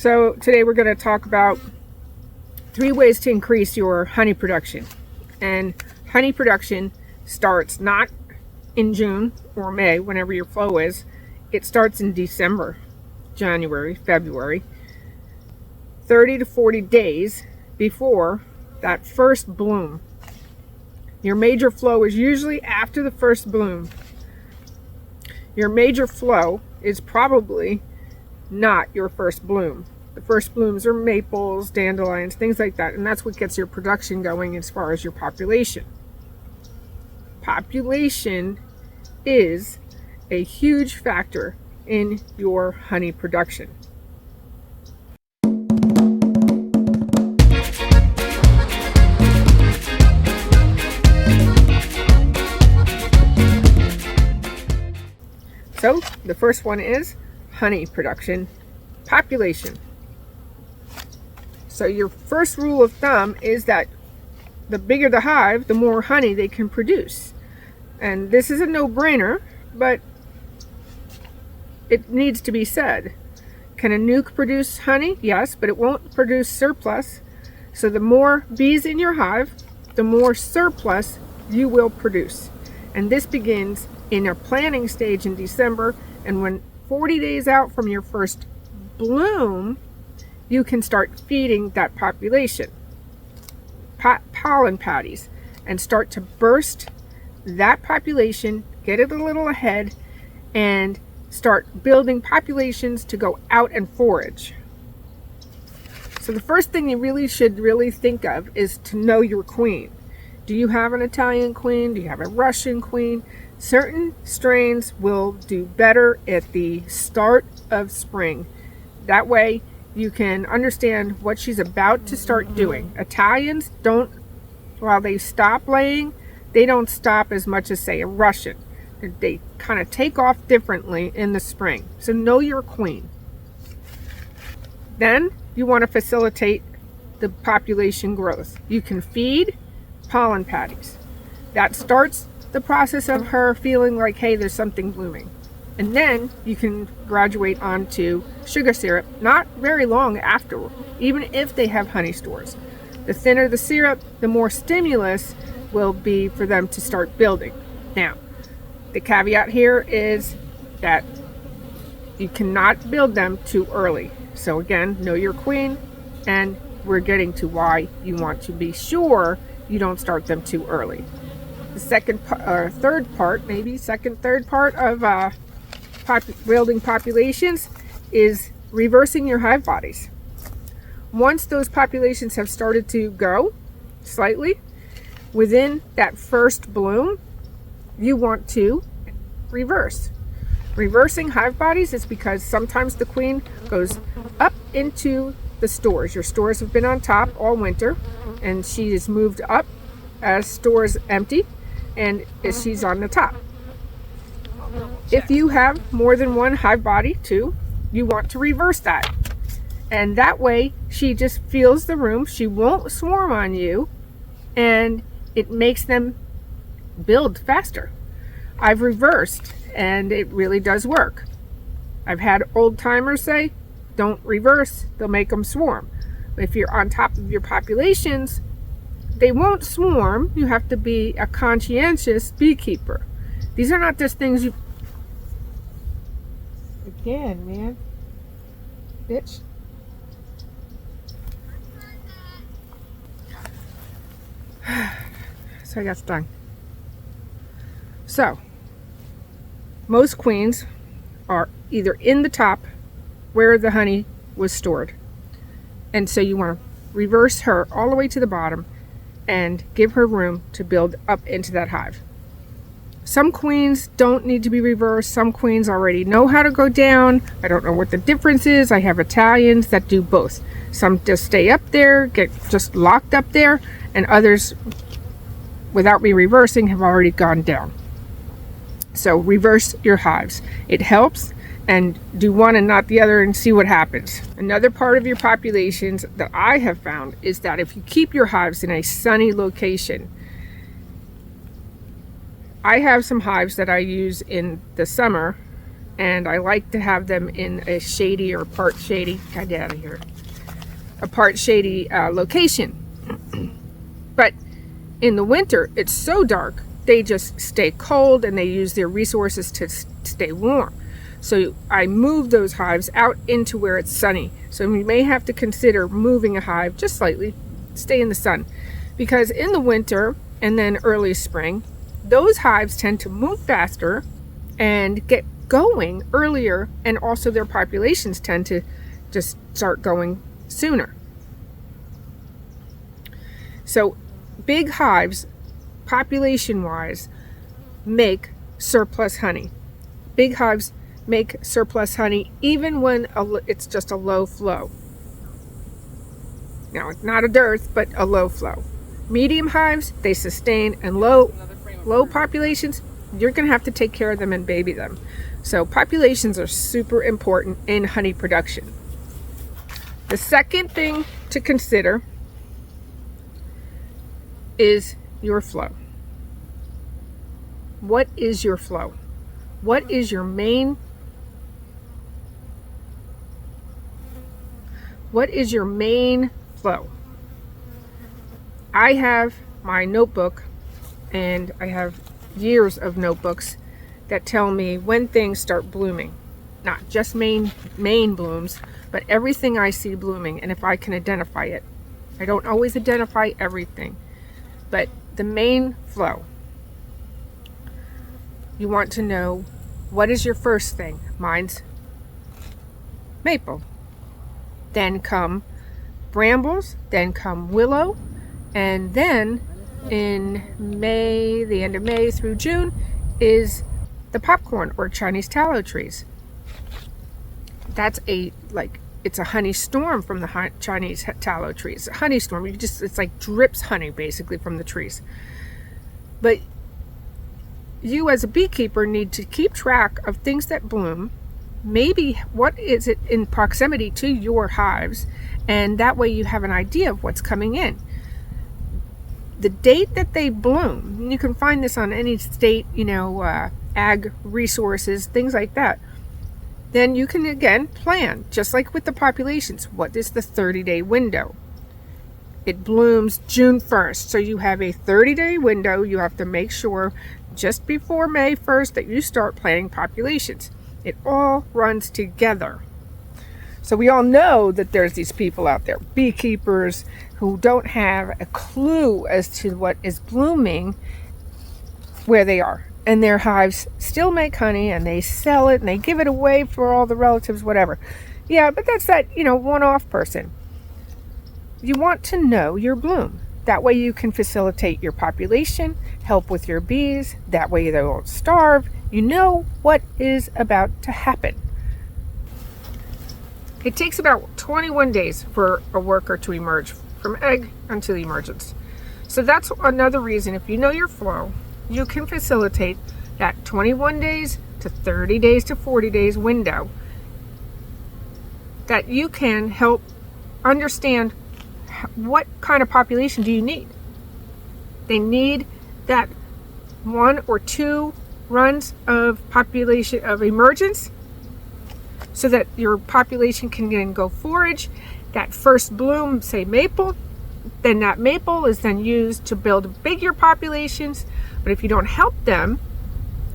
So today we're going to talk about 3 ways to increase your honey production. And honey production starts not in June or May, whenever your flow is. It starts in December, January, February, 30 to 40 days before that first bloom. Your major flow is usually after the first bloom. Your major flow is probably not your first bloom. The first blooms are maples, dandelions, things like that, and that's what gets your production going as far as your population. Population is a huge factor in your honey production. So the first one is honey production, population. So your first rule of thumb is that the bigger the hive, the more honey they can produce. And this is a no-brainer, but it needs to be said. Can a nuke produce honey? Yes, but it won't produce surplus. So the more bees in your hive, the more surplus you will produce. And this begins in a planning stage in December, and when 40 days out from your first bloom, you can start feeding that population pollen patties and start to burst that population, get it a little ahead, and start building populations to go out and forage. So the first thing you should think of is to know your queen. Do you have an Italian queen? Do you have a Russian queen? Certain strains will do better at the start of spring. That way you can understand what she's about to start doing. Italians don't, while they stop laying, they don't stop as much as, say, a Russian. They kind of take off differently in the spring. So know your queen. Then you want to facilitate the population growth. You can feed pollen patties. That starts the process of her feeling like, hey, there's something blooming. And then you can graduate onto sugar syrup not very long after, even if they have honey stores. The thinner the syrup, the more stimulus will be for them to start building. Now, the caveat here is that you cannot build them too early. So again, know your queen, and we're getting to why you want to be sure you don't start them too early. The third part of building populations is reversing your hive bodies. Once those populations have started to go slightly within that first bloom, you want to reverse. Reversing hive bodies is because sometimes the queen goes up into the stores. Your stores have been on top all winter, and she is moved up as stores empty, and she's on the top. If you have more than one hive body too, you want to reverse that. And that way she just feels the room, she won't swarm on you, and it makes them build faster. I've reversed, and it really does work. I've had old timers say, don't reverse, they'll make them swarm. If you're on top of your populations, they won't swarm. You have to be a conscientious beekeeper. These are not just things you... Again, man. Bitch. So I got stung. So, most queens are either in the top where the honey was stored. And so you want to reverse her all the way to the bottom and give her room to build up into that hive. Some queens don't need to be reversed. Some queens already know how to go down. I don't know what the difference is. I have Italians that do both. Some just stay up there, get just locked up there, and others, without me reversing, have already gone down. So reverse your hives. It helps, and do one and not the other and see what happens. Another part of your populations that I have found is that if you keep your hives in a sunny location, I have some hives that I use in the summer and I like to have them in a shady or part shady, get out of here, a part shady location. But in the winter, it's so dark, they just stay cold and they use their resources to stay warm. So I move those hives out into where it's sunny. So you may have to consider moving a hive just slightly, stay in the sun. Because in the winter and then early spring, those hives tend to move faster and get going earlier, and also their populations tend to just start going sooner. So big hives, population-wise, make surplus honey. Big hives make surplus honey even when it's just a low flow. Now, it's not a dearth, but a low flow. Medium hives, they sustain, and low populations, you're going to have to take care of them and baby them. So populations are super important in honey production. The second thing to consider is your flow. What is your flow? What is your main flow? I have my notebook, and I have years of notebooks that tell me when things start blooming. Not just main blooms, but everything I see blooming, and if I can identify it. I don't always identify everything, but the main flow. You want to know, what is your first thing? Mine's maple. Then come brambles, then come willow, and then in May, the end of May through June, is the popcorn or Chinese tallow trees. That's it's a honey storm from the Chinese tallow trees. A honey storm, it's like drips honey basically from the trees. But you as a beekeeper need to keep track of things that bloom. Maybe what is it in proximity to your hives, and that way you have an idea of what's coming in. The date that they bloom, and you can find this on any state, ag resources, things like that. Then you can again plan, just like with the populations. What is the 30-day window? It blooms June 1st, so you have a 30-day window. You have to make sure just before May 1st that you start planning populations. It all runs together. So we all know that there's these people out there, beekeepers, who don't have a clue as to what is blooming where they are. And their hives still make honey, and they sell it, and they give it away for all the relatives, whatever. Yeah, but that's that, one-off person. You want to know your bloom. That way you can facilitate your population, help with your bees. That way they won't starve. You know what is about to happen. It takes about 21 days for a worker to emerge from egg until emergence. So that's another reason, if you know your flow, you can facilitate that 21 days to 30 days to 40 days window, that you can help understand what kind of population do you need. They need that 1 or 2 runs of population of emergence, so that your population can then go forage. That first bloom, say maple, then that maple is then used to build bigger populations. But if you don't help them,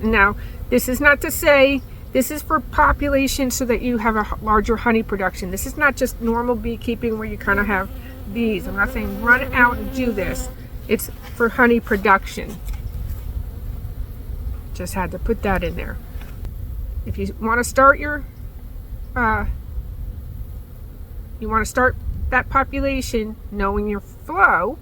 now this is not to say this is for population so that you have a larger honey production. This is not just normal beekeeping where you kind of have bees. I'm not saying run out and do this. It's for honey production. Just had to put that in there. If you want to start that population, knowing your flow,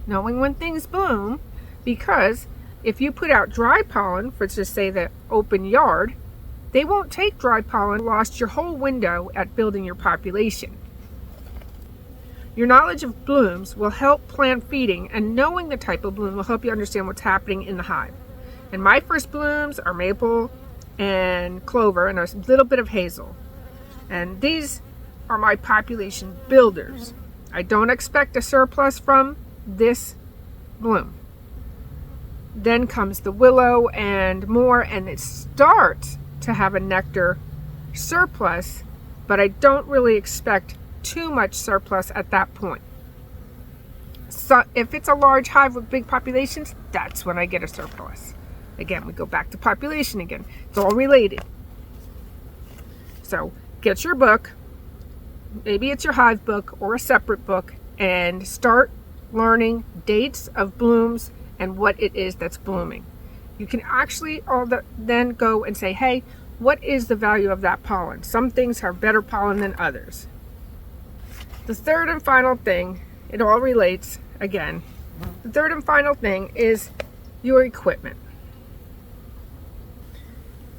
knowing when things bloom, because if you put out dry pollen for, just say, the open yard, they won't take dry pollen. Lost your whole window at building your population. Your knowledge of blooms will help plan feeding, and knowing the type of bloom will help you understand what's happening in the hive. And my first blooms are maple and clover and a little bit of hazel. And these are my population builders. I don't expect a surplus from this bloom. Then comes the willow and more, and it starts to have a nectar surplus, but I don't really expect too much surplus at that point. So if it's a large hive with big populations, that's when I get a surplus. Again, we go back to population again. It's all related. So get your book, maybe it's your hive book or a separate book, and start learning dates of blooms and what it is that's blooming. You can actually then go and say, hey, what is the value of that pollen? Some things have better pollen than others. The third and final thing, it all relates again. The third and final thing is your equipment.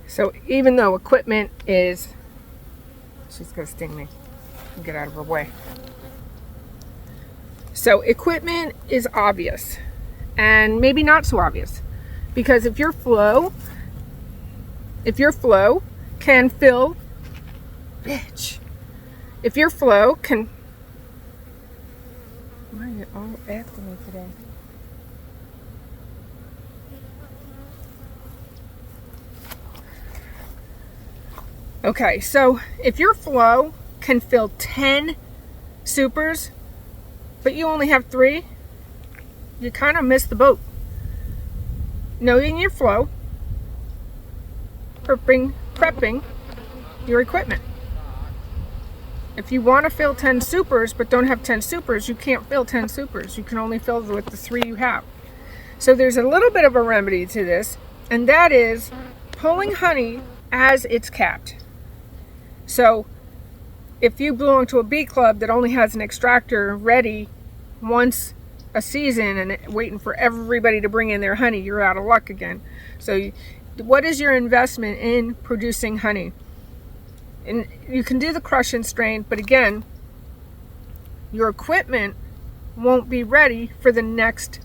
So even though equipment is, she's gonna sting me, get out of her way. So equipment is obvious and maybe not so obvious, because if your flow can fill, if your flow can, why are you all after me today? Okay, so if your flow can fill 10 supers, but you only have 3, you kind of miss the boat. Knowing your flow, prepping your equipment. If you want to fill 10 supers but don't have 10 supers, you can't fill 10 supers. You can only fill with the 3 you have. So there's a little bit of a remedy to this, and that is pulling honey as it's capped. So if you belong to a bee club that only has an extractor ready once a season and waiting for everybody to bring in their honey, you're out of luck again. So what is your investment in producing honey? And you can do the crush and strain, but again, your equipment won't be ready for the next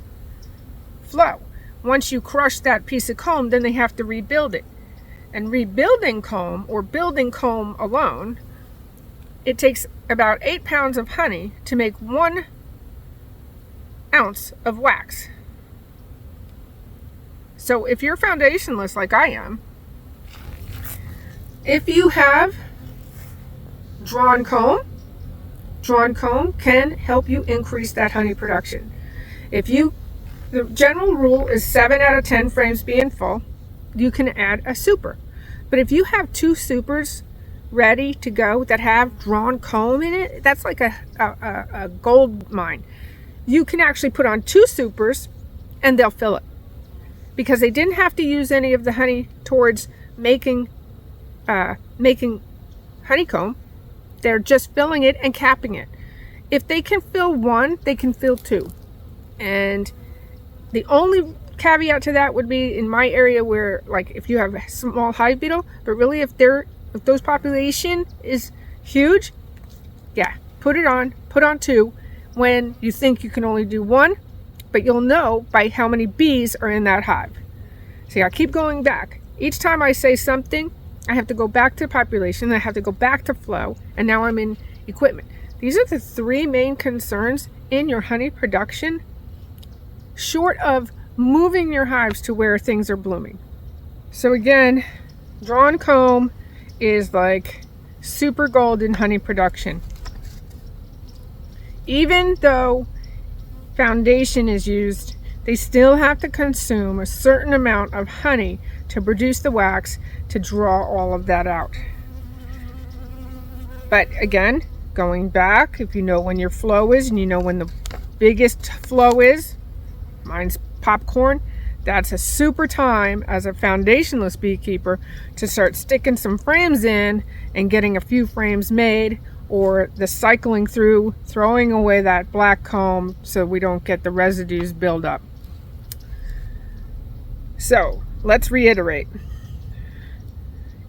flow. Once you crush that piece of comb, then they have to rebuild it. And rebuilding comb, or building comb alone, it takes about 8 pounds of honey to make 1 ounce of wax. So if you're foundationless like I am, if you have drawn comb can help you increase that honey production. The general rule is 7 out of 10 frames being full, you can add a super. But if you have 2 supers ready to go that have drawn comb in it, that's like a gold mine. You can actually put on 2 supers and they'll fill it, because they didn't have to use any of the honey towards making honeycomb. They're just filling it and capping it. If they can fill 1, they can fill 2. And the only caveat to that would be in my area where, like, if you have a small hive beetle, but really if those population is huge, yeah, put on 2 when you think you can only do 1, but you'll know by how many bees are in that hive. See, I keep going back. Each time I say something, I have to go back to population, I have to go back to flow, and now I'm in equipment. These are the 3 main concerns in your honey production, short of moving your hives to where things are blooming. So again, drawn comb is like super gold in honey production. Even though foundation is used, they still have to consume a certain amount of honey to produce the wax to draw all of that out. But again, going back, if you know when your flow is and you know when the biggest flow is, mine's popcorn, that's a super time as a foundationless beekeeper to start sticking some frames in and getting a few frames made, or the cycling through, throwing away that black comb so we don't get the residues build up. So let's reiterate.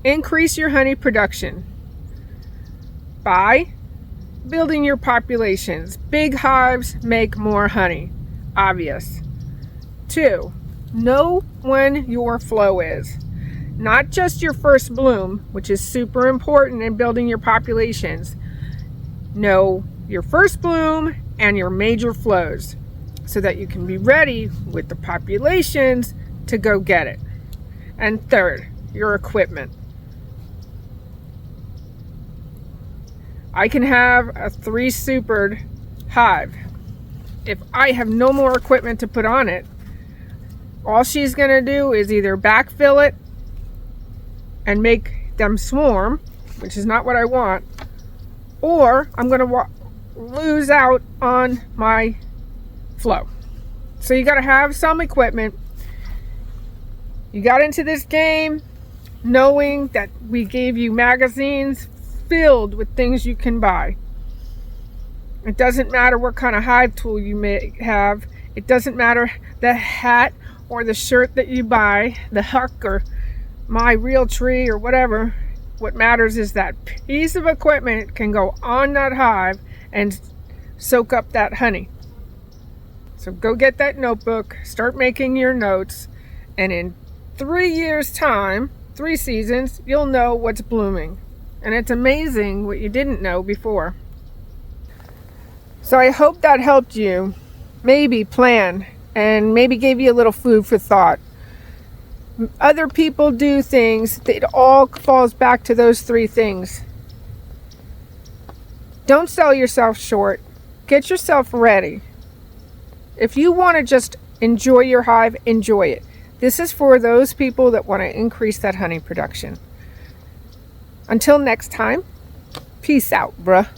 Increase your honey production by building your populations. Big hives make more honey, obvious. 2, know when your flow is. Not just your first bloom, which is super important in building your populations. Know your first bloom and your major flows so that you can be ready with the populations to go get it. And 3rd, your equipment. I can have a 3-supered hive. If I have no more equipment to put on it, all she's going to do is either backfill it and make them swarm, which is not what I want, or I'm going to lose out on my flow. So you got to have some equipment. You got into this game knowing that we gave you magazines filled with things you can buy. It doesn't matter what kind of hive tool you may have. It doesn't matter the hat or the shirt that you buy, the Huck or My Real Tree or whatever. What matters is that piece of equipment can go on that hive and soak up that honey. So go get that notebook, start making your notes, and in 3 years' time, 3 seasons, you'll know what's blooming. And it's amazing what you didn't know before. So I hope that helped you maybe plan and maybe gave you a little food for thought. Other people do things, it all falls back to those 3 things. Don't sell yourself short. Get yourself ready. If you want to just enjoy your hive, enjoy it. This is for those people that want to increase that honey production. Until next time, peace out, bruh.